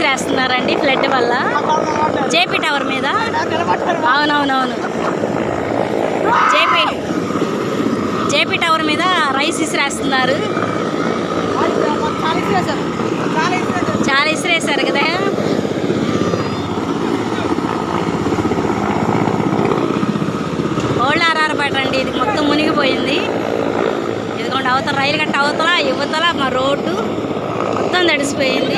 విసిరేస్తున్నారండి flood వల్ల. JP tower మీద. అవునవునవును, జేపీ టవర్ మీద రైస్ విసిరేస్తున్నారు. చాలా విసిరేశారు కదా. ఓల్డ్ ఆర్ఆర్పేట అండి, ఇది మొత్తం మునిగిపోయింది. ఇదిగోండి అవతల రైలు గట్ట అవతల యువతల మా రోడ్డు మొత్తం తడిసిపోయింది.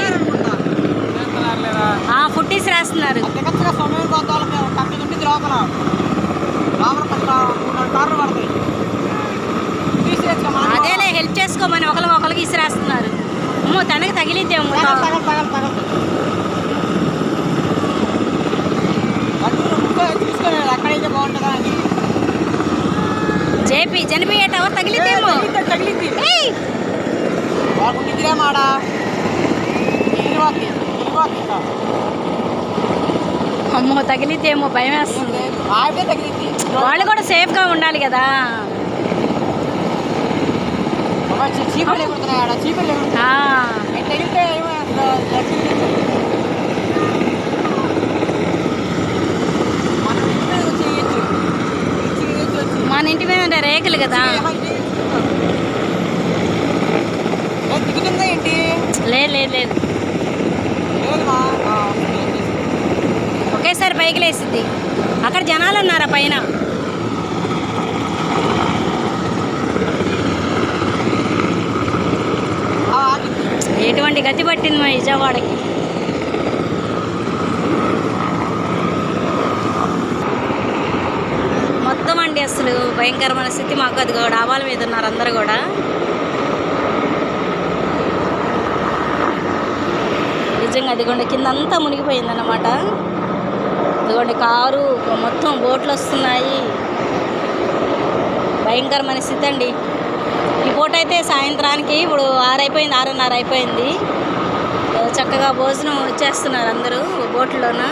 ఫుడ్ విసిరేస్తున్నారు. అదేలే హెల్ప్ చేసుకోమని ఒకరికి విసిరేస్తున్నారు. అమ్మో తనకి తగిలిద్దేమో. JP జనపీయ tower తగిలిద్దేమో. అమ్మో తగిలిద్దేమో, భయం వేస్తుంది. వాళ్ళు కూడా సేఫ్గా ఉండాలి కదా. మన ఇంటి మీద రేకులు కదా. లేదు లేదు లేదు, ఒకేసారి పైకి లేసిద్ది. అక్కడ జనాలు ఉన్నారా పైన. ఎటువంటి గతి పట్టింది మా విజయవాడకి. మొత్తం అండి అసలు భయంకరమైన స్థితి. మాకు అది డాబాల మీద ఉన్నారు అందరు కూడా. నిజంగా అదిగోండి కింద అంతా మునిగిపోయిందన్నమాట. ఇదిగోండి కారు మొత్తం బోట్లు వస్తున్నాయి. భయంకరమైన స్థితి అండి. ఈ పూట అయితే సాయంత్రానికి ఇప్పుడు 6 అయిపోయింది, 6:30 అయిపోయింది. చక్కగా భోజనం వచ్చేస్తున్నారు అందరూ బోట్లోన.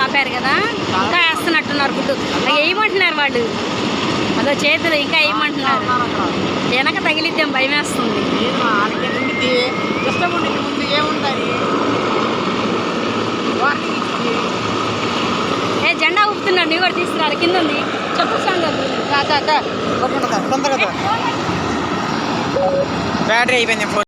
ఆపారు కదా, ఇంకా వేస్తున్నట్టున్నారు ఫుడ్. వేయమంటున్నారు వాళ్ళు, అదో చేతులు ఇంకా వేయమంటున్నారు. వెనక తగిలిద్దాం భయం వేస్తుంది. జెండా ఊపుతున్నారు, నీవు కూడా తీసుకురారు. కింద ఉంది చెప్పు. బ్యాటరీ అయిపోయింది.